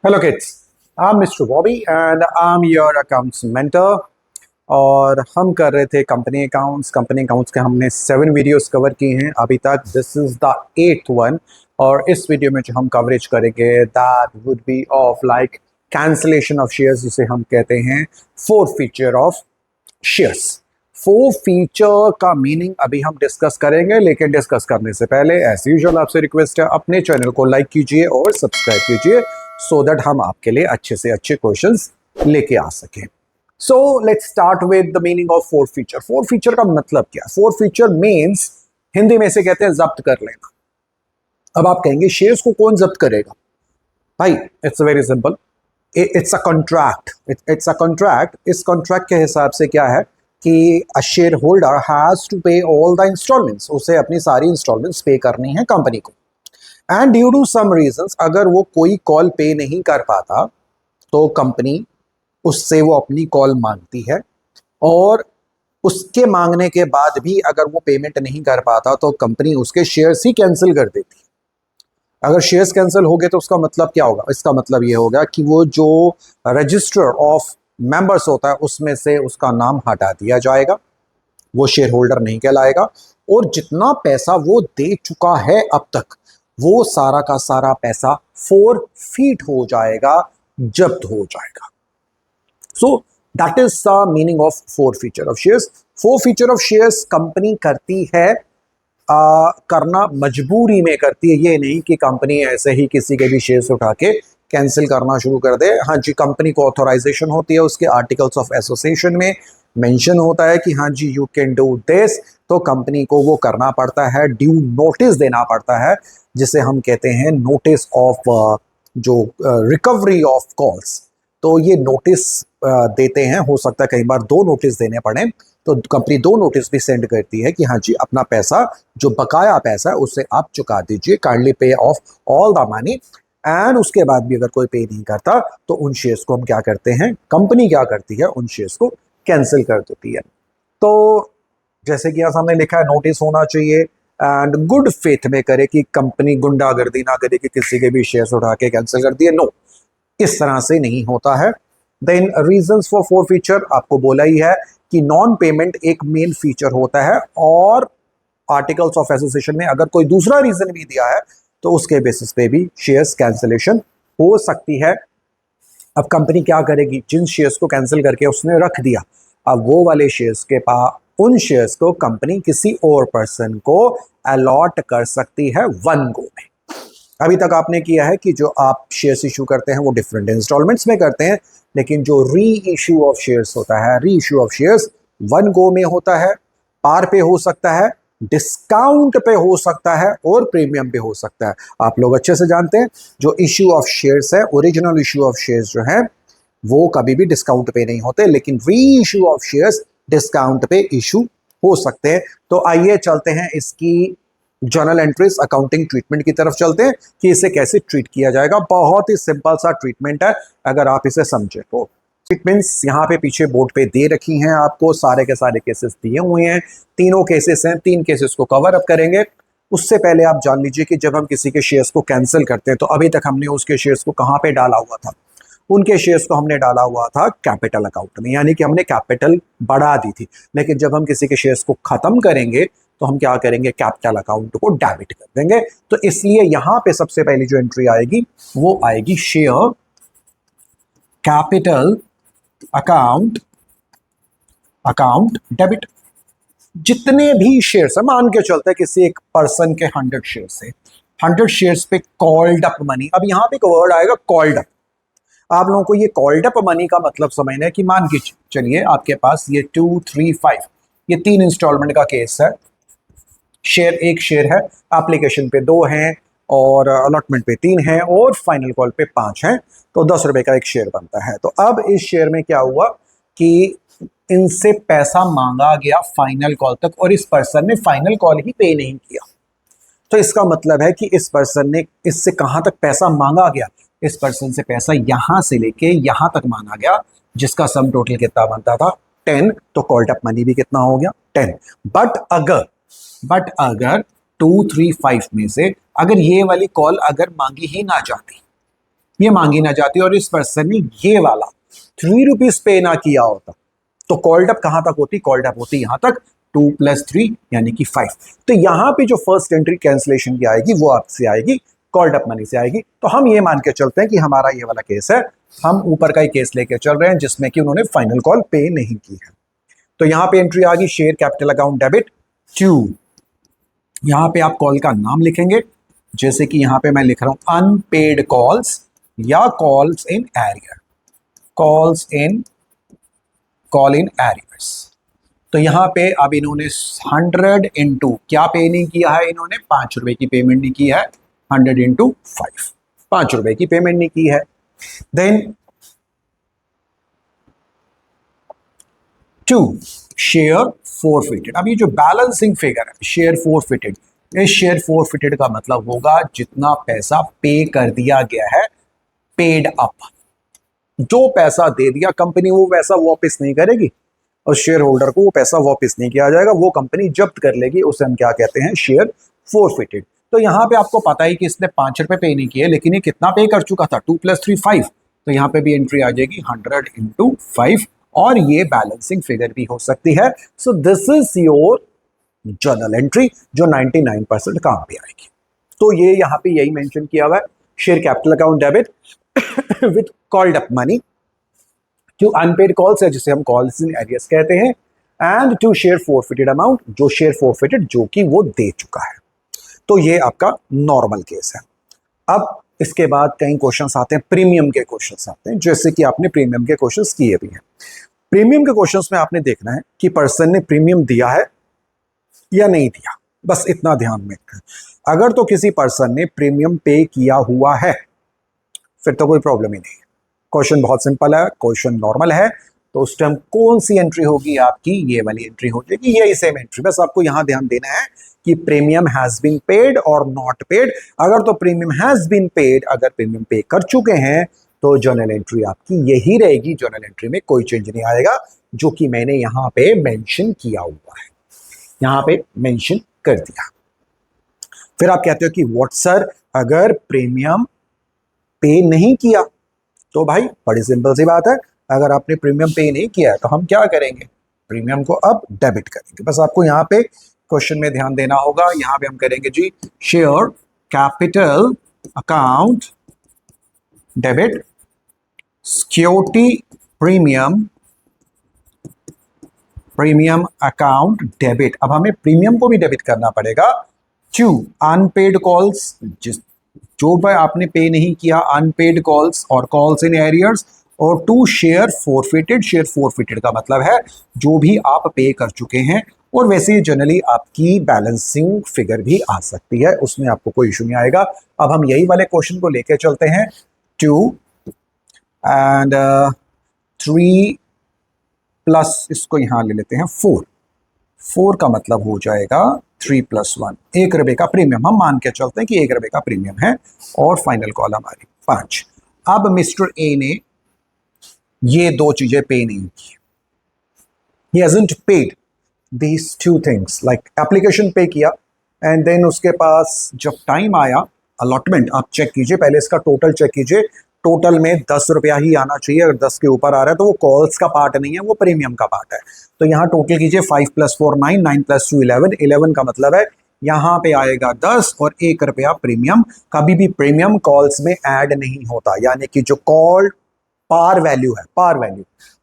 Hello kids, I'm Mr. Bobby and I'm your accounts mentor। और हम कर रहे थे कंपनी अकाउंट्स के हमने 7 वीडियोस कवर किए हैं अभी तक। This is the 8th one. और इस वीडियो में जो हम कवरेज करेंगे that would be of like cancellation of shares, जिसे हम कहते हैं four feature of shares. Four feature का मीनिंग अभी हम डिस्कस करेंगे, लेकिन डिस्कस करने से पहले एज यूजुअल आपसे रिक्वेस्ट है अपने चैनल को लाइक कीजिए और सब्सक्राइब कीजिए सो दैट हम आपके लिए अच्छे से अच्छे क्वेश्चंस लेके आ सकें। So let's start with the meaning of four feature. Four feature का मतलब क्या है? फोर फीचर मीन्स हिंदी में से कहते हैं जब्त कर लेना। अब आप कहेंगे शेयर्स को कौन जब्त करेगा? भाई it's very simple, it's a contract. It's a contract. इस कॉन्ट्रैक्ट के हिसाब से क्या है कि a shareholder has to pay all the instalments. उसे अपनी सारी इंस्टॉलमेंट्स पे करनी है कंपनी को। And due to some reasons, अगर वो कोई कॉल पे नहीं कर पाता तो कंपनी उससे वो अपनी कॉल मांगती है, और उसके मांगने के बाद भी अगर वो पेमेंट नहीं कर पाता तो कंपनी उसके शेयर्स ही कैंसिल कर देती है। अगर शेयर्स कैंसिल हो गए तो उसका मतलब क्या होगा? इसका मतलब ये होगा कि वो जो रजिस्टर ऑफ मेंबर्स होता है उसमें से उसका नाम हटा दिया जाएगा, वो शेयर होल्डर नहीं कहलाएगा, और जितना पैसा वो दे चुका है अब तक वो सारा का सारा पैसा फॉरफीट हो जाएगा, जब्त हो जाएगा। So that is the meaning of four feature of shares. Four feature of shares company करती है, करना मजबूरी में करती है। ये नहीं कि कंपनी ऐसे ही किसी के भी शेयर्स उठा के कैंसिल करना शुरू कर दे। हाँ जी, कंपनी को ऑथराइजेशन होती है, उसके आर्टिकल्स ऑफ एसोसिएशन में मेंशन होता है कि हाँ जी यू कैन डू दिस, तो कंपनी को वो करना पड़ता है, ड्यू नोटिस देना पड़ता है, जिसे हम कहते हैं नोटिस ऑफ जो रिकवरी ऑफ कॉल्स। तो ये नोटिस देते हैं, हो सकता है कई बार 2 नोटिस देने पड़े, तो कंपनी 2 नोटिस भी सेंड करती है कि हाँ जी अपना पैसा, जो बकाया पैसा है उसे आप चुका दीजिए, काइंडली पे of all the money. And उसके बाद भी अगर कोई पे नहीं करता तो उन शेयर्स को हम क्या करते हैं, कंपनी क्या करती है, उन शेयर्स को कैंसिल कर देती है। तो जैसे कि यहाँ सामने लिखा है नोटिस होना चाहिए, एंड गुड फेथ में करे कि कंपनी गुंडागर्दी ना करे कि किसी के भी शेयर्स उठा के कैंसिल कर दिए। नो, इस तरह से नहीं होता है। Then reasons for forfeiture आपको बोला ही है कि नॉन पेमेंट एक मेन फीचर होता है, और आर्टिकल्स ऑफ एसोसिएशन में अगर कोई दूसरा रीजन भी दिया है तो उसके बेसिस पे भी शेयर्स कैंसिलेशन हो सकती है। अब कंपनी क्या करेगी? जिन शेयर्स को कैंसिल करके उसने रख दिया, अब वो वाले शेयर्स के पास, उन शेयर्स को कंपनी किसी और पर्सन को अलॉट कर सकती है वन गो में। अभी तक आपने किया है कि जो आप शेयर्स इशू करते हैं वो डिफरेंट इंस्टॉलमेंट्स में करते हैं, लेकिन जो री इशू ऑफ शेयर्स होता है, री issue of shares one go में होता है। पार पे हो सकता है, डिस्काउंट पे हो सकता है, और प्रीमियम पे हो सकता है। आप लोग अच्छे से जानते हैं जो इशू ऑफ शेयर्स है, ओरिजिनल इशू ऑफ शेयर्स जो है वो कभी भी डिस्काउंट पे नहीं होते, लेकिन री इशू ऑफ शेयर्स डिस्काउंट पे इशू हो सकते हैं। तो आइए चलते हैं इसकी जर्नल एंट्रीज अकाउंटिंग ट्रीटमेंट की तरफ चलते हैं कि इसे कैसे ट्रीट किया जाएगा। बहुत ही सिंपल सा ट्रीटमेंट है अगर आप इसे समझे तो। ट्रीटमेंट्स यहाँ पे पीछे बोर्ड पे दे रखी हैं, आपको सारे के सारे केसेस दिए हुए हैं। तीनों केसेस हैं, 3 केसेस को कवर अप करेंगे। उससे पहले आप जान लीजिए कि जब हम किसी के शेयर्स को कैंसिल करते हैं तो अभी तक हमने उसके शेयर्स को कहाँ पे डाला हुआ था? उनके शेयर्स को हमने डाला हुआ था कैपिटल अकाउंट में, यानी कि हमने कैपिटल बढ़ा दी थी। लेकिन जब हम किसी के शेयर्स को खत्म करेंगे तो हम क्या करेंगे? कैपिटल अकाउंट को डेबिट कर देंगे। तो इसलिए यहां पे सबसे पहली जो एंट्री आएगी वो आएगी शेयर कैपिटल अकाउंट डेबिट। जितने भी शेयर्स है, मान के चलते हैं किसी एक पर्सन के 100 शेयर्स है, 100 शेयर्स पे कॉल्ड अप मनी। अब यहां पे एक वर्ड आएगा कॉल्ड अप। आप लोगों को ये कॉल्ड अप मनी का मतलब समझना है कि मान के चलिए आपके पास ये 2, 3, 5 ये 3 इंस्टॉलमेंट का केस है। शेयर, एक शेयर है, एप्लीकेशन पे 2 हैं, और अलॉटमेंट पे 3 हैं, और फाइनल कॉल पे 5 हैं, तो 10 रुपए का एक शेयर बनता है। तो अब इस शेयर में क्या हुआ कि इनसे पैसा मांगा गया फाइनल कॉल तक, और इस पर्सन ने फाइनल कॉल ही पे नहीं किया। तो इसका मतलब है कि इस पर्सन ने इससे कहां तक पैसा मांगा गया? इस पर्सन से पैसा यहां से लेके यहां तक मांगा गया, जिसका सम टोटल कितना बनता था? 10। तो कॉल्ड अप मनी भी कितना हो गया? 10। बट अगर 2, 3, 5 में से अगर ये वाली कॉल अगर मांगी ही ना जाती, ये मांगी ना जाती और इस पर्सन ने ये वाला 3 रुपीज पे ना किया होता तो कॉल्ड अप कहां तक होती, कॉल्ड अप होती यहां तक 2 + 3 यानी कि 5। तो यहां पे जो फर्स्ट एंट्री कैंसिलेशन की आएगी वो आपसे आएगी कॉल्ड अप मनी से आएगी। तो हम ये मान के चलते हैं कि हमारा ये वाला केस है, हम ऊपर का ही केस लेके चल रहे हैं जिसमें कि उन्होंने फाइनल कॉल पे नहीं की है। तो यहां पे एंट्री आ गई शेयर कैपिटल अकाउंट डेबिट 2। यहां पे आप कॉल का नाम लिखेंगे, जैसे कि यहां पे मैं लिख रहा हूं अनपेड कॉल्स या calls in arrear, calls in call in arrears. तो यहां पे अब इन्होंने 100 इंटू क्या पे नहीं किया है, इन्होंने 5 रुपए की पेमेंट नहीं की है, 100 इंटू 5 5 रुपए की पेमेंट नहीं की है। Then 2 share forfeited. अब ये जो बैलेंसिंग फिगर है शेयर फोरफिटेड, इस शेयर फोरफिटेड का मतलब होगा जितना पैसा पे कर दिया गया है, पेड अप। जो पैसा दे दिया कंपनी वो पैसा वापस नहीं करेगी और शेयर होल्डर को वो पैसा वापस नहीं किया जाएगा, वो कंपनी जब्त कर लेगी, उसे हम क्या कहते हैं, शेयर फोरफिटेड। तो यहां पे आपको पता ही कि इसने 5 रुपए पे नहीं किए, लेकिन ये कितना पे कर चुका था, 2 + 3 5। तो यहां पे भी एंट्री आ जाएगी 100 इंटू 5 और ये बैलेंसिंग फिगर भी हो सकती है। So this is your journal entry जो 99% काम पे आएगी। तो ये यहाँ पे यही मेंशन किया हुआ है, share capital account debit with called up money to unpaid calls है जिसे हम कॉल्स इन एरियर्स कहते हैं, and to share forfeited amount, जो शेयर फोरफिटेड जो कि वो दे चुका है। तो ये आपका नॉर्मल केस है। अब इसके बाद कई क्वेश्चंस आते हैं, प्रीमियम के क्वेश्चंस आते हैं, जैसे कि आपने प्रीमियम के क्वेश्चंस किए भी हैं। प्रीमियम के क्वेश्चंस में आपने देखना है कि पर्सन ने प्रीमियम दिया है या नहीं दिया, बस इतना ध्यान में रखें। अगर तो किसी पर्सन ने प्रीमियम पे किया हुआ है फिर तो कोई प्रॉब्लम ही नहीं है, क्वेश्चन बहुत सिंपल है, क्वेश्चन नॉर्मल है। तो उस टाइम कौन सी एंट्री होगी आपकी, ये वाली एंट्री हो जाएगी, यही सेम एंट्री। बस आपको यहां ध्यान देना है कि प्रीमियम हैज बीन पेड और नॉट पेड। अगर तो प्रीमियम हैज बीन पेड, अगर प्रीमियम पे कर चुके हैं तो जर्नल एंट्री आपकी यही रहेगी, जर्नल एंट्री में कोई चेंज नहीं आएगा, जो कि मैंने यहां पे मेंशन किया हुआ है, यहां पे मेंशन कर दिया। फिर आप कहते हो कि व्हाट सर, अगर प्रीमियम पे नहीं किया तो भाई बड़ी सिंपल सी बात है, अगर आपने प्रीमियम पे नहीं किया है तो हम क्या करेंगे, प्रीमियम को अब डेबिट करेंगे। बस आपको यहाँ पे क्वेश्चन में ध्यान देना होगा, यहाँ पे हम करेंगे जी share capital account debit security premium, premium account debit. अब हमें प्रीमियम को भी डेबिट करना पड़ेगा टू अनपेड कॉल्स, जो भाई आपने पे नहीं किया, अनपेड कॉल्स और कॉल्स इन एरियर्स, और to share forfeited. Share forfeited का मतलब है जो भी आप पे कर चुके हैं, और वैसे ही जनरली आपकी बैलेंसिंग फिगर भी आ सकती है, उसमें आपको कोई इशू नहीं आएगा। अब हम यही वाले क्वेश्चन को लेके चलते हैं, 2 एंड 3 प्लस इसको यहां ले लेते हैं 4। 4 का मतलब हो जाएगा 3 + 1, 1 रुपए का प्रीमियम। हम मान के चलते हैं कि 1 रुपए का प्रीमियम है, और फाइनल कॉल हमारी 5। अब मिस्टर ए ने ये दो चीजें पे नहीं की, he hasn't paid these two things, like application पे किया एंड देन उसके पास जब टाइम आया अलॉटमेंट, आप चेक कीजिए पहले इसका टोटल चेक कीजिए, टोटल में 10 रुपया ही आना चाहिए, अगर 10 के ऊपर आ रहा है तो वो कॉल्स का पार्ट नहीं है, वो प्रीमियम का पार्ट है। तो यहाँ टोटल कीजिए 5 + 4 9, 9 + 2 11, 11 का मतलब है यहाँ पे आएगा 10 और 1 रुपया प्रीमियम। कभी भी प्रीमियम कॉल्स में ऐड नहीं होता, यानी कि जो कॉल पार वैल्यू है,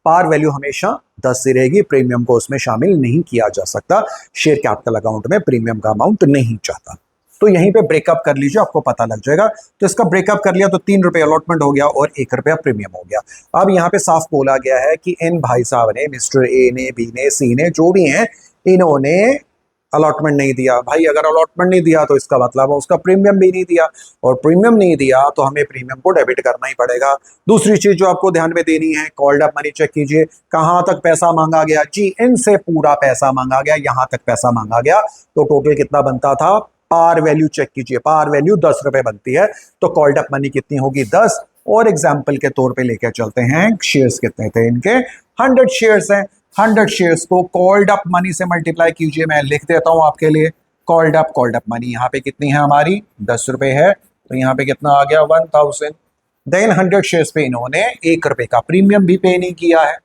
पार वैल्यू हमेशा 10 से रहेगी, प्रीमियम को उसमें शामिल नहीं किया जा सकता। शेयर कैपिटल अकाउंट में प्रीमियम का अमाउंट नहीं चाहता। तो यहीं पे ब्रेकअप कर लीजिए, आपको पता लग जाएगा। तो इसका ब्रेकअप कर लिया तो 3 रुपए अलॉटमेंट हो गया और 1 रुपया प्रीमियम हो गया। अब यहाँ पे साफ बोला गया है कि इन भाई साहब ने, मिस्टर ए ने, बी ने, सी ने, जो भी हैं, इन्होंने अलॉटमेंट नहीं दिया। भाई अगर अलॉटमेंट नहीं दिया तो इसका मतलब है उसका प्रीमियम भी नहीं दिया, और प्रीमियम नहीं दिया तो हमें प्रीमियम को डेबिट करना ही पड़ेगा। दूसरी चीज जो आपको ध्यान में देनी है, कॉल्ड अप मनी चेक कीजिए, कहां तक पैसा मांगा गया जी, इनसे पूरा पैसा मांगा गया, यहां तक पैसा मांगा गया। तो टोटल कितना बनता था, पार वैल्यू चेक कीजिए, पार वैल्यू 10 रुपए बनती है, तो कॉल्ड अप मनी कितनी होगी, 10। और एग्जाम्पल के तौर पे लेकर चलते हैं, शेयर्स कितने थे इनके, 100 शेयर्स हैं। 100 शेयर्स को कॉल्ड अप मनी से मल्टीप्लाई कीजिए, मैं लिख देता हूं आपके लिए, कॉल्ड अप मनी यहाँ पे कितनी है हमारी, 10 रुपए है, तो यहाँ पे कितना आ गया, 1000। देन 100 शेयर्स पे इन्होंने 1 रुपए का प्रीमियम भी पे नहीं किया है,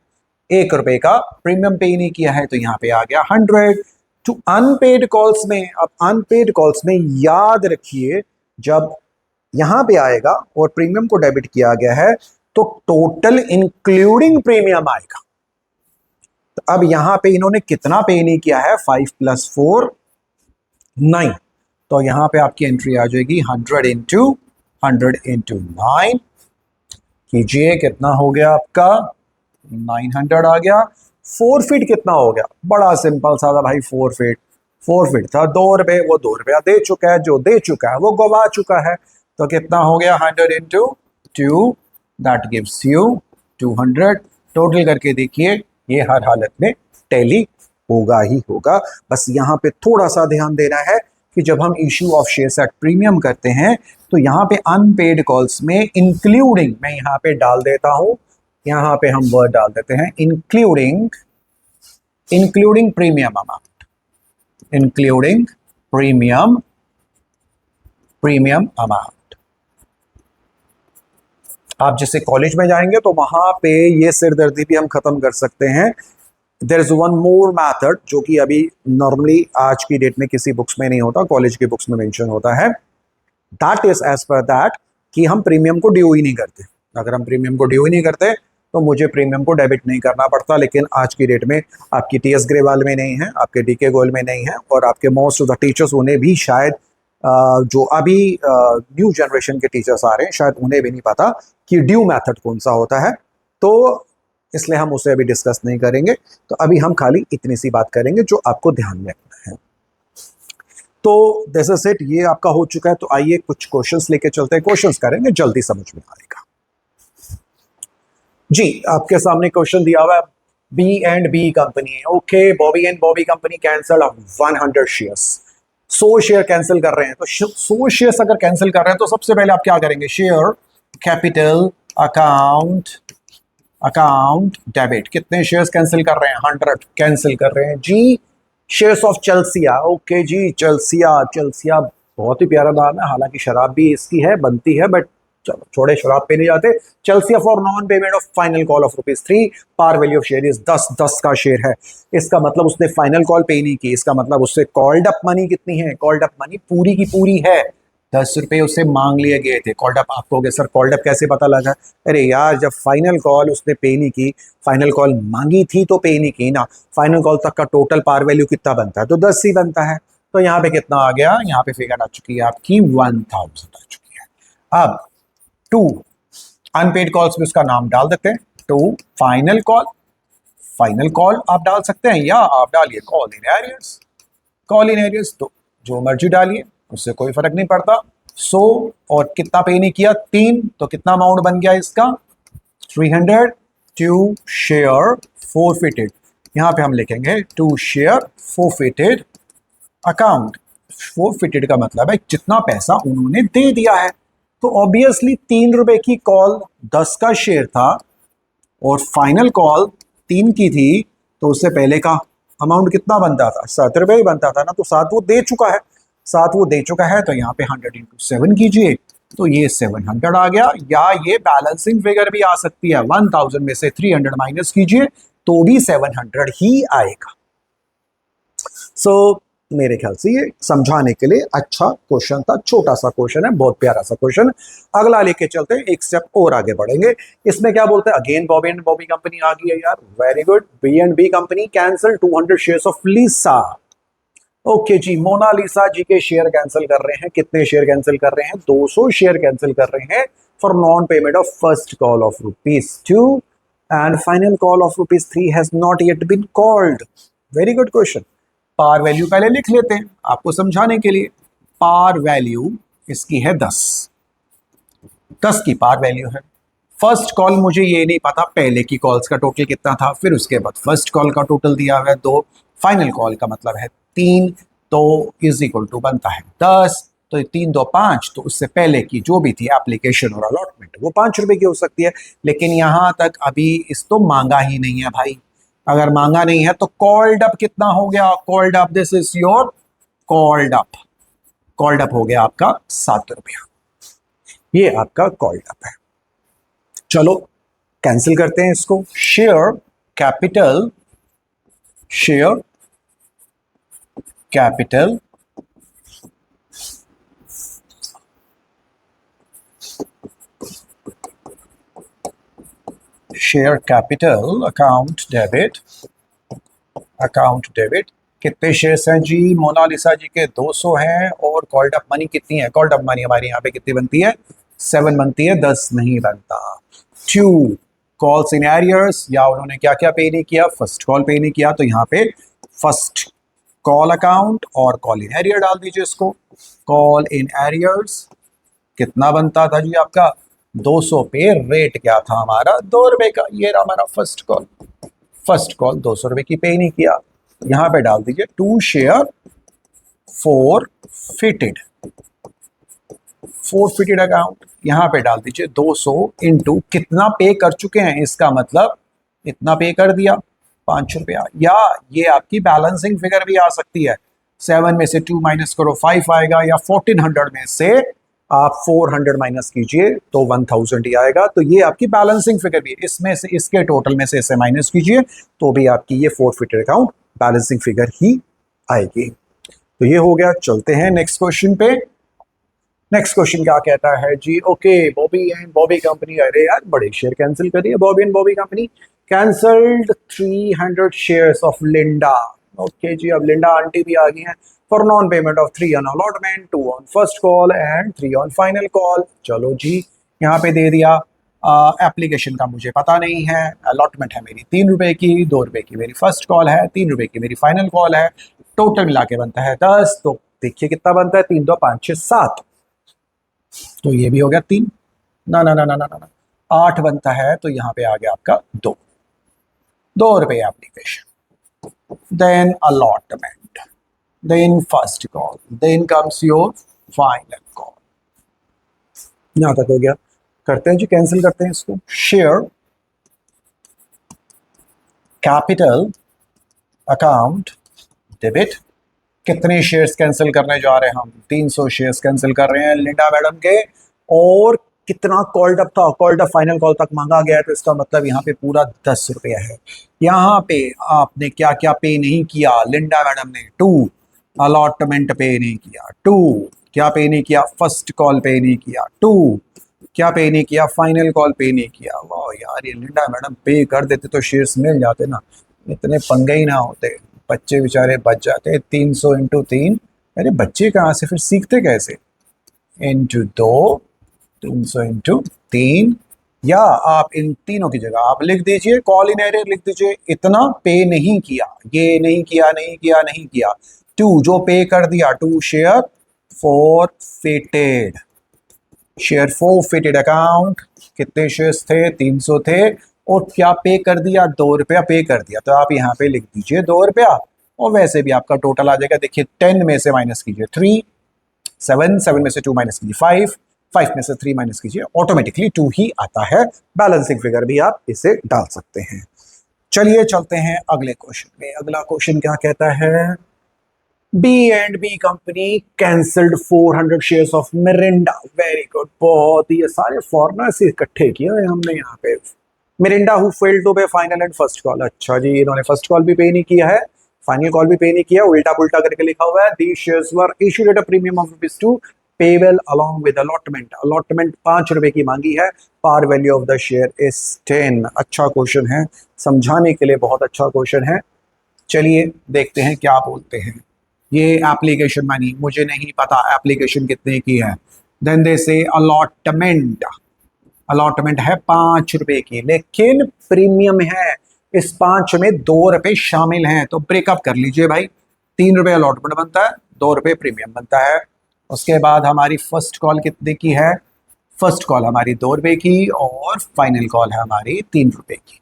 1 रुपए का प्रीमियम पे नहीं किया है, तो यहाँ पे आ गया 100 टू अनपेड कॉल्स में। अब अनपेड कॉल्स में याद रखिए, जब यहां पे आएगा और प्रीमियम को डेबिट किया गया है तो टोटल इंक्लूडिंग प्रीमियम आएगा। तो अब यहां पे इन्होंने कितना पे नहीं किया है, 5 + 4 9, तो यहां पे आपकी एंट्री आ जाएगी 100 × 9 कीजिए, कितना हो गया आपका 900 आ गया। फोरफिट कितना हो गया, बड़ा सिंपल सादा भाई, फोरफिट था 2 रुपए, वो 2 रुपया दे चुका है, जो दे चुका है वो गवा चुका है, तो कितना हो गया 100 × 2, दैट गिव्स यू 200। टोटल करके देखिए, ये हर हालत में टैली होगा ही होगा। बस यहाँ पे थोड़ा सा ध्यान देना है कि जब हम issue of shares at premium करते हैं तो यहाँ पे अनपेड कॉल्स में इंक्लूडिंग, मैं यहाँ पे डाल देता हूं, यहाँ पे हम वर्ड डाल देते हैं including premium amount, including premium amount. आप जैसे कॉलेज में जाएंगे तो वहां पे ये सिरदर्दी भी हम खत्म कर सकते हैं। There is one more method जो कि अभी नॉर्मली आज की डेट में किसी बुक्स में नहीं होता, कॉलेज की बुक्स में मेंशन होता है। That is as per that कि हम प्रीमियम को ड्यू ही नहीं करते। अगर हम प्रीमियम को ड्यू ही नहीं करते तो मुझे प्रीमियम को डेबिट नहीं करना पड़ता, लेकिन आज की डेट में आपकी टीएस ग्रेवाल में नहीं है, आपके डीके गोयल में नहीं है, और आपके मोस्ट ऑफ द टीचर्स, उन्हें भी शायद जो अभी न्यू जनरेशन के टीचर्स आ रहे हैं शायद उन्हें भी नहीं पता कि ड्यू मेथड कौन सा होता है, तो इसलिए हम उसे अभी डिस्कस नहीं करेंगे। तो अभी हम खाली इतनी सी बात करेंगे जो आपको ध्यान में रखना है। तो दिस इज इट, ये आपका हो चुका है। तो आइए कुछ क्वेश्चंस लेके चलते हैं, क्वेश्चंस करेंगे, जल्दी समझ में आएगा। जी, आपके सामने क्वेश्चन दिया हुआ है, B&B company, okay, Bobby and Bobby company cancel 100 shares, 100 share cancel कर रहे हैं। तो 100 शेयर्स अगर कैंसिल कर रहे हैं तो सबसे पहले आप क्या करेंगे, शेयर कैपिटल अकाउंट डेबिट। कितने शेयर्स कैंसिल कर रहे हैं, 100 कैंसिल कर रहे हैं जी। शेयर्स ऑफ चेल्सिया, ओके जी, चेल्सिया बहुत ही प्यारा नाम है, हालांकि शराब भी इसकी है, बनती है, बट चलो छोड़े, शराब पे नहीं जाते। Chelsea for non payment of final call of ₹3, par value of share is 10 का शेयर है। इसका मतलब उसने फाइनल कॉल पे नहीं की, इसका मतलब उससे कॉल्ड अप मनी कितनी है, कॉल्ड अप मनी पूरी की पूरी है, 10 रुपए उससे मांग लिए गए थे। कॉल्ड अप, आप कहोगे सर कॉल्ड अप कैसे पता लगा? अरे यार, जब फाइनल कॉल उसने पे नहीं की, फाइनल कॉल मांगी थी तो पे नहीं की ना, फाइनल कॉल तक का टोटल पार वैल्यू कितना बनता है, तो 10 ही बनता है। तो यहाँ पे कितना आ गया, यहाँ पे फिगर आ चुकी है आपकी 1000 आ चुकी है। अब 2 अनपेड कॉल्स में उसका नाम डाल देते हैं, 2 फाइनल कॉल आप डाल सकते हैं, या आप डालिए कॉल इन एरियर्स, तो जो मर्जी डालिए, उससे कोई फर्क नहीं पड़ता। 100 और कितना पे नहीं किया, 3, तो कितना अमाउंट बन गया इसका 300 टू शेयर फोरफिटेड। यहां पे हम लिखेंगे to share forfeited account. Forfeited का मतलब है जितना पैसा उन्होंने दे दिया है। तो ऑब्वियसली 3 रुपए की कॉल 10 का शेयर था और फाइनल कॉल 3 की थी, तो उससे पहले का अमाउंट कितना बनता था, 7 रुपए ही बनता था ना, तो 7 वो दे चुका है, 7 वो दे चुका है, तो यहाँ पे 100 × 7 कीजिए, तो ये 700 आ गया। या ये बैलेंसिंग फिगर भी आ सकती है, 1000 में से 300 माइनस कीजिए तो भी 700 ही आएगा। सो मेरे ख्याल से ये समझाने के लिए अच्छा क्वेश्चन था, छोटा सा क्वेश्चन है, बहुत प्यारा सा क्वेश्चन। अगला लेके चलते हैं, एक स्टेप और आगे बढ़ेंगे। इसमें क्या बोलते हैं, again Bobby and Bobby company आ गई है यार, very good. B&B company cancel 200 shares of Lisa, okay जी। मोनालिसा जी के शेयर कैंसिल कर रहे हैं, कितने शेयर कैंसिल कर रहे हैं, 200 शेयर कैंसिल कर रहे हैं for non payment of first call of ₹2 and final call of ₹3 has not yet been called. Very good question. Par value पहले लिख लेते हैं आपको समझाने के लिए। पार वैल्यू इसकी है 10 की पार वैल्यू है। फर्स्ट कॉल मुझे ये नहीं पता पहले की कॉल्स का टोटल कितना था, फिर उसके बाद फर्स्ट कॉल का टोटल दिया हुआ है 2, फाइनल कॉल का मतलब है 3, तो इज इक्वल टू बनता है 10, तो 3 2 5, तो उससे पहले की जो भी थी एप्लीकेशन और अलॉटमेंट वो 5 रुपए की हो सकती है, लेकिन यहां तक अभी इस तो मांगा ही नहीं है भाई। अगर मांगा नहीं है तो कॉल्ड अप कितना हो गया, called up, this is your called up हो गया आपका 7 रुपया, ये आपका कॉल्ड अप है। चलो कैंसिल करते हैं इसको। Share capital, share capital share capital account debit, account debit. कितने शेयर्स हैं जी? मोनालिसा जी के 200 हैं। और कॉल्ड अप मनी कितनी है? कॉल्ड अप मनी हमारी यहाँ पे कितनी बनती है? 7 बनती है, 10 नहीं बनता। 2 कॉल्स इन एरियर्स, या उन्होंने क्या क्या पे नहीं किया? फर्स्ट कॉल पे नहीं किया, तो यहाँ पे फर्स्ट कॉल अकाउंट और कॉल इन एरियर डाल दीजिए इसको। कॉल इन एरियर्स कितना बनता था जी आपका? 200 पे। रेट क्या था हमारा? 2 रुपए का। ये रहा हमारा फर्स्ट कॉल। फर्स्ट कॉल 200 रुपए की पे नहीं किया, यहां पे डाल दीजिए 2 शेयर फोरफिटेड, फोरफिटेड अकाउंट। यहां पे डाल दीजिए 200 इंटू कितना पे कर चुके हैं, इसका मतलब इतना पे कर दिया 5 रुपया। या ये आपकी बैलेंसिंग फिगर भी आ सकती है। 7 में से 2 माइनस करो 5 आएगा, या 1400 में से आप 400 माइनस कीजिए तो 1000 ही आएगा। तो ये आपकी बैलेंसिंग फिगर भी है। इसमें से इसके टोटल में से इसे माइनस कीजिए तो भी आपकी ये फोरफिटेड अकाउंट बैलेंसिंग फिगर ही आएगी। तो ये हो गया। चलते हैं नेक्स्ट क्वेश्चन पे। नेक्स्ट क्वेश्चन क्या कहता है जी? Okay, Bobby and Bobby company, अरे यार बड़े शेयर कैंसिल करिए। Bobby and Bobby company cancelled 300 shares of Linda. Okay जी, अब लिंडा आंटी भी आ गई हैं। For non payment of 3 on allotment, 2 on first call and 3 on final call. चलो जी, यहाँ पे दे दिया। एप्लीकेशन का मुझे पता नहीं है। अलॉटमेंट है मेरी 3 रुपए की, 2 रुपए की मेरी फर्स्ट कॉल है, 3 रुपए की मेरी फाइनल कॉल है। टोटल मिला के बनता है 10। तो देखिए कितना बनता है? 3 2 5 6 7। तो ये भी हो गया 3। ना ना ना ना ना ना 8 बनता है। तो यहाँ पे आ गया आपका 2 रुपए application, then allotment, then first call, then comes your final call. यहां तक हो गया। करते हैं जी, कैंसिल करते हैं इसको। Share capital account debit. कितने शेयर्स कैंसिल करने जा रहे हैं हम? 300 शेयर्स कैंसिल कर रहे हैं लिंडा मैडम के। और कितना कॉल्ड अप था? कॉल्ड अप फाइनल कॉल तक मांगा गया है, तो इसका मतलब यहाँ पे पूरा 10 रुपया है। यहाँ पे आपने क्या क्या पे नहीं किया? लिंडा मैडम ने 2 अलॉटमेंट पे नहीं किया, 2 क्या पे नहीं किया? फर्स्ट कॉल पे नहीं किया, 2 क्या पे नहीं किया? फाइनल कॉल पे नहीं किया। वाह यार, ये लिंडा मैडम पे कर देते तो शेयर्स मिल जाते ना, इतने पंगे ही ना होते। बच्चे बेचारे बच जाते। 300 इंटू 3, अरे बच्चे कहाँ से फिर सीखते कैसे? Into 2, 300 into 3। या आप इन तीनों की जगह आप लिख दीजिए, कॉल इन एरियर लिख दीजिए, इतना पे नहीं किया, ये नहीं किया, नहीं किया, नहीं किया। 2 जो पे कर दिया, 2 share forfeited, share forfeited account. कितने शेयर्स थे? 300 थे। और क्या पे कर दिया? 2 रुपया पे कर दिया। तो आप यहाँ पे लिख दीजिए 2 रुपया। और वैसे भी आपका टोटल आ जाएगा। देखिए 10 में से माइनस कीजिए 3, 7 में से 2 माइनस कीजिए 5, 5 में से 3 माइनस कीजिए, ऑटोमेटिकली 2 ही आता है। बैलेंसिंग फिगर भी आप इसे डाल सकते हैं। चलिए चलते हैं अगले क्वेश्चन में। अगला क्वेश्चन क्या कहता है? B and B company cancelled 400 shares of Mirinda. Very good, बहुत ही। ये सारे फॉरनर्स इकट्ठे किए हैं हमने यहाँ पे। मिरिंडा हु फेल्ड टू पे फाइनल एंड फर्स्ट कॉल। अच्छा जी, इन्होंने फर्स्ट कॉल भी पे नहीं किया है, फाइनल कॉल भी पे नहीं किया, उल्टा पुल्टा करके लिखा हुआ है। These shares were issued at a premium of ₹2 payable along with allotment. Allotment 5 रुपए की मांगी है। Par value of the share is 10। अच्छा क्वेश्चन है, समझाने के लिए बहुत अच्छा क्वेश्चन है। चलिए देखते हैं क्या बोलते हैं। ये एप्लीकेशन मनी, मुझे नहीं पता एप्लीकेशन कितने की है। देन दे से अलॉटमेंट, अलॉटमेंट है 5 रुपए की, लेकिन प्रीमियम है। इस 5 में 2 रुपए शामिल हैं, तो ब्रेकअप कर लीजिए भाई। 3 रुपए अलॉटमेंट बनता है, 2 रुपए प्रीमियम बनता है। उसके बाद हमारी फर्स्ट कॉल कितने की है? फर्स्ट कॉल हमारी 2 रुपए की, और फाइनल कॉल है हमारी 3 रुपए की।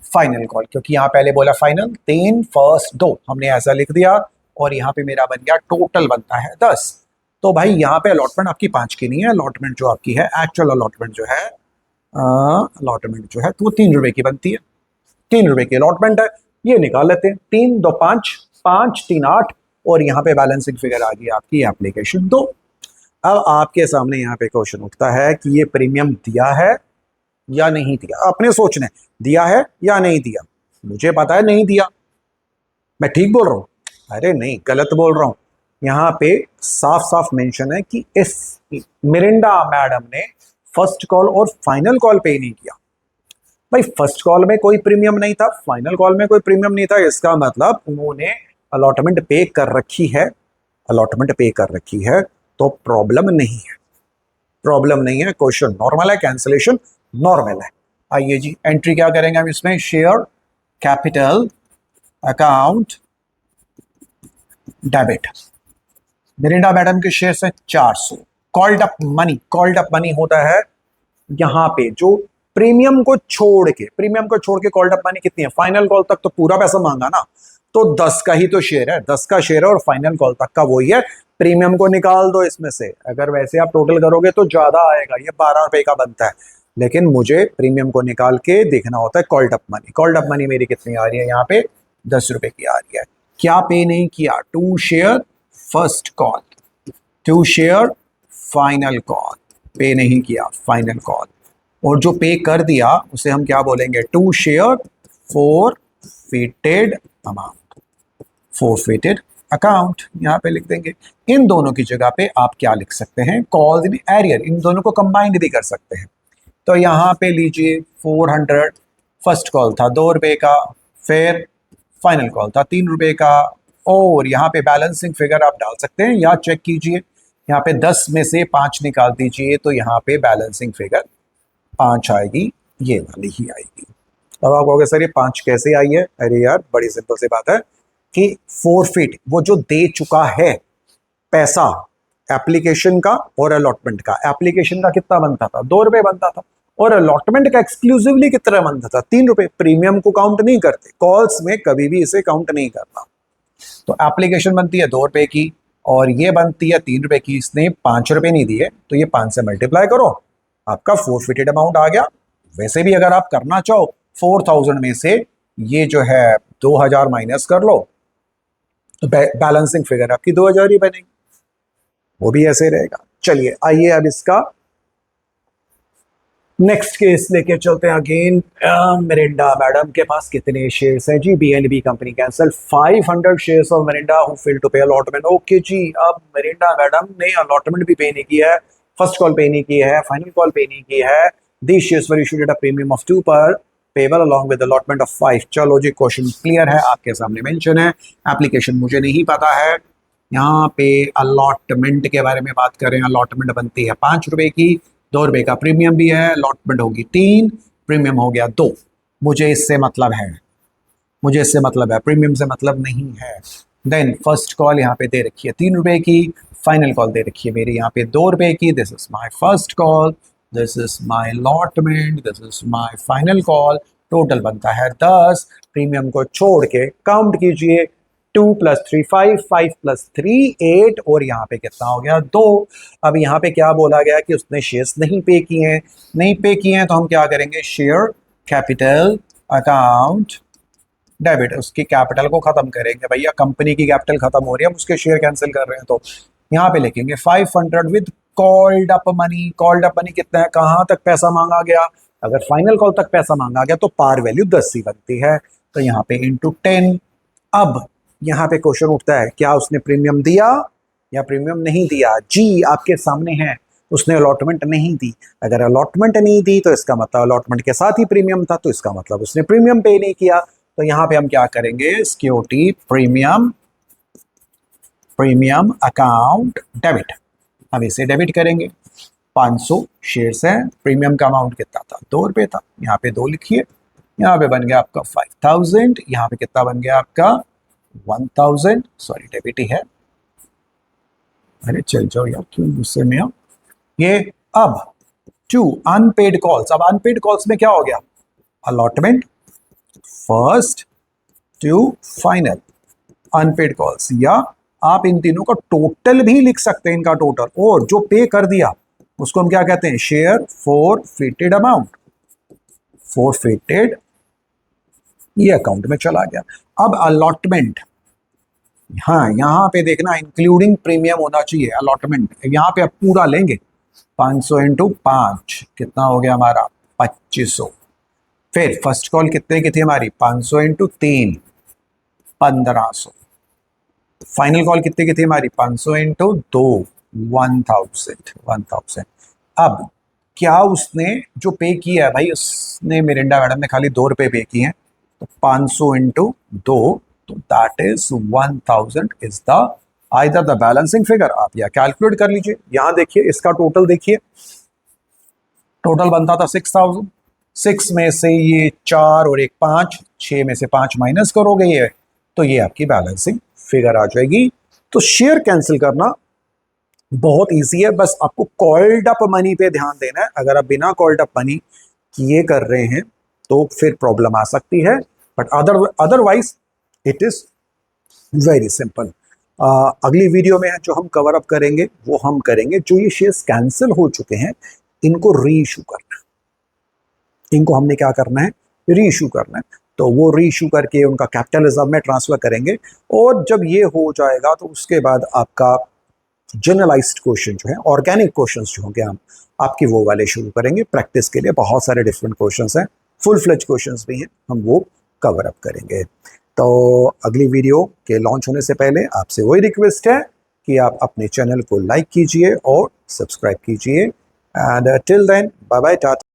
फाइनल कॉल, क्योंकि यहाँ पहले बोला फाइनल, 3 फर्स्ट 2 हमने ऐसा लिख दिया। और यहाँ पे मेरा बन गया टोटल बनता है 10। तो भाई यहाँ पे अलॉटमेंट आपकी 5 की नहीं है। अलॉटमेंट जो आपकी है, एक्चुअल अलॉटमेंट जो है, अलॉटमेंट जो है तो वो 3 रुपए की बनती है। 3 रुपए की अलॉटमेंट है, ये निकाल लेते हैं। 3 2 5, 5 3 8। और यहाँ पे बैलेंसिंग फिगर आ गई आपकी एप्लीकेशन 2। अब आपके सामने यहाँ पे क्वेश्चन उठता है कि ये प्रीमियम दिया है या नहीं दिया, अपने सोचना है दिया है या नहीं दिया। मुझे पता है नहीं दिया, मैं ठीक बोल रहा हूँ? अरे नहीं, गलत बोल रहा हूँ। यहाँ पे साफ साफ मेंशन है कि इस मिरिंडा मैडम ने फर्स्ट कॉल और फाइनल कॉल पे नहीं किया। भाई फर्स्ट कॉल में कोई प्रीमियम नहीं था, फाइनल कॉल में कोई प्रीमियम नहीं था, इसका मतलब उन्होंने अलॉटमेंट पे कर रखी है, अलॉटमेंट पे कर रखी है, तो प्रॉब्लम नहीं है, प्रॉब्लम नहीं है। क्वेश्चन नॉर्मल है, कैंसिलेशन नॉर्मल है। आइए जी, एंट्री क्या करेंगे हम इसमें? Share capital account debit. Mirinda madam के शेयर है 400। Called up money, called up money होता है यहाँ पे जो प्रीमियम को छोड़ के, प्रीमियम को छोड़ के कॉल्ड अप मनी कितनी है? फाइनल कॉल तक तो पूरा पैसा मांगा ना, तो 10 का ही तो शेयर है, 10 का शेयर है और फाइनल कॉल तक का वही है। प्रीमियम को निकाल दो इसमें से, अगर वैसे आप टोटल करोगे तो ज्यादा आएगा, ये 12 रुपए का बनता है, लेकिन मुझे प्रीमियम को निकाल के देखना होता है called up money. Called up money मेरी कितनी आ रही है यहाँ पे? 10 रुपए की आ रही है। क्या पे नहीं किया? To share first call, to share final call, pay नहीं किया फाइनल कॉल। और जो पे कर दिया उसे हम क्या बोलेंगे? To share forfeited amount, forfeited account यहाँ पे लिख देंगे। इन दोनों की जगह पे आप क्या लिख सकते हैं? कॉल इन एरियर, इन दोनों को कंबाइंड भी कर सकते हैं। तो यहाँ पे लीजिए 400, फर्स्ट कॉल था 2 रुपए का, फिर फाइनल कॉल था 3 रुपए का, और यहाँ पे बैलेंसिंग फिगर आप डाल सकते हैं या चेक कीजिए, यहाँ पे 10 में से 5 निकाल दीजिए तो यहाँ पे बैलेंसिंग फिगर 5 आएगी, ये वाली ही आएगी। अब आप कहोगे सर ये 5 कैसे आई है? अरे यार बड़ी सिंपल सी बात है कि फोरफिट वो जो दे चुका है पैसा एप्लीकेशन का और अलॉटमेंट का, एप्लीकेशन का कितना बनता था? 2 रुपए बनता था, और अलॉटमेंट का एक्सक्लूसिवली कितना बनता था? 3 रुपए। प्रीमियम को काउंट नहीं करते, कॉल्स में कभी भी इसे काउंट नहीं करना। तो एप्लीकेशन बनती है 2 रुपए की और ये बनती है 3 रुपए की, इसने 5 रुपए नहीं दिए तो ये 5 से मल्टीप्लाई करो, आपका फोरफिटेड अमाउंट आ गया। वैसे भी अगर आप करना चाहो 4000 में से ये जो है 2000 माइनस कर लो तो बैलेंसिंग फिगर आपकी 2000 ही बनेगी, वो भी ऐसे रहेगा। चलिए आइए अब इसका नेक्स्ट केस लेके चलते हैं। अगेन मिरिंडा मैडम के पास कितने शेयर्स हैं जी? BNB company cancel 500 shares of Miranda who fail to pay allotment. Okay जी, अब मिरिंडा मैडम ने अलॉटमेंट भी पे नहीं किया है, फर्स्ट कॉल पे नहीं की है, फाइनल कॉल पे नहीं की है। These shares were issued at a premium of 2 per payable along with allotment of 5। चलो जी, क्वेश्चन क्लियर है, आपके सामने मेंशन है। एप्लीकेशन मुझे नहीं पता है। यहाँ पे अलॉटमेंट के बारे में बात करें, अलॉटमेंट बनती है 5 रुपए की, 2 रुपए का प्रीमियम भी है, अलॉटमेंट होगी 3, प्रीमियम हो गया 2। मुझे इससे मतलब है, मुझे इससे मतलब है, प्रीमियम से मतलब नहीं है। देन फर्स्ट कॉल यहाँ पे दे रखी है 3 रुपए की, फाइनल कॉल दे रखी है मेरी यहाँ पे 2 रुपए की। This is my first call, this is my allotment, this is my final call. Total बनता है 10। प्रीमियम को छोड़ के काउंट कीजिए, 2 + 3 5, 5 + 3 8, और यहाँ पे कितना हो गया? 2। अब यहाँ पे क्या बोला गया कि उसने शेयर्स नहीं पे किए हैं, नहीं पे किए हैं तो हम क्या करेंगे? शेयर कैपिटल अकाउंट डेबिट, उसकी कैपिटल को खत्म करेंगे। भैया कंपनी की कैपिटल खत्म हो रही है, हम उसके शेयर कैंसिल कर रहे हैं, तो यहाँ पे लिखेंगे 500 with called up money. Called up money कितना है? कहाँ तक पैसा मांगा गया? अगर फाइनल कॉल तक पैसा मांगा गया तो पार वैल्यू 10 ही बनती है, तो यहाँ पे इंटू 10। अब यहाँ पे क्वेश्चन उठता है, क्या उसने प्रीमियम दिया या प्रीमियम नहीं दिया? जी आपके सामने है, उसने अलॉटमेंट नहीं दी। अगर अलॉटमेंट नहीं दी तो इसका मतलब अलॉटमेंट के साथ ही प्रीमियम था, तो इसका मतलब उसने प्रीमियम पे नहीं किया। तो यहाँ पे हम क्या करेंगे? Security premium, premium account debit, हम इसे डेबिट करेंगे। 500 शेयर्स हैं, प्रीमियम का अमाउंट कितना था? 2 रुपए था, यहाँ पे 2 लिखिए। यहाँ पे बन गया आपका 5000, यहाँ पे कितना बन गया आपका? 1000। सॉरी डेबिट ही है, अरे चल जाओ यार, क्यों गुस्से में हो? ये अब 2 अनपेड कॉल्स। अब अनपेड कॉल्स में क्या हो गया? Allotment first to final unpaid calls, या आप इन तीनों का टोटल भी लिख सकते हैं, इनका टोटल। और जो पे कर दिया उसको हम क्या कहते हैं? शेयर फोरफिटेड अमाउंट, फोरफिटेड, ये अकाउंट में चला गया। अब अलॉटमेंट, हाँ यहाँ पे देखना इंक्लूडिंग प्रीमियम होना चाहिए। अलॉटमेंट यहाँ पे आप पूरा लेंगे, 500 × 5 कितना हो गया हमारा? 2500। फिर फर्स्ट कॉल कितने की थी हमारी, 500 इंटू 3, 1500। फाइनल कॉल कितने की थी हमारी, 500 इंटू 2, 1000। अब क्या उसने जो पे किया है भाई, उसने मिरिंडा मैडम ने खाली 2 रुपए पे किए हैं, तो 500 इंटू 2, तो that is 1000 is the either the balancing figure. आप या कैलकुलेट कर लीजिए। यहां देखिए इसका टोटल देखिए, टोटल बनता था 6000। 6 में से ये 4 और एक 5, 6 में से 5 माइनस करोगे ये, तो ये आपकी बैलेंसिंग फिगर आ जाएगी। तो शेयर कैंसिल करना बहुत इजी है, बस आपको कॉल्ड अप मनी पे ध्यान देना है। अगर आप बिना कॉल्ड अप मनी किए कर रहे हैं तो फिर प्रॉब्लम आ सकती है, but otherwise it is very simple. अगली वीडियो में जो हम कवर अप करेंगे वो हम करेंगे जो ये शेयर्स कैंसिल हो चुके हैं, इनको री इशू करना है। इनको हमने क्या करना है, री इशू करना है। तो वो री इशू करके उनका कैपिटल रिजर्व में ट्रांसफर करेंगे, और जब ये हो जाएगा तो उसके बाद आपका जनरलाइज्ड क्वेश्चन जो है, ऑर्गेनिक क्वेश्चंस जो होंगे, हम आपके वो वाले शुरू करेंगे। प्रैक्टिस के लिए बहुत सारे डिफरेंट क्वेश्चंस हैं, फुल फ्लेज क्वेश्चंस भी हैं, हम वो कवर अप करेंगे। तो अगली वीडियो के लॉन्च होने से पहले आपसे वही रिक्वेस्ट है कि आप अपने चैनल को लाइक कीजिए और सब्सक्राइब कीजिए। And till then, bye bye, Tata.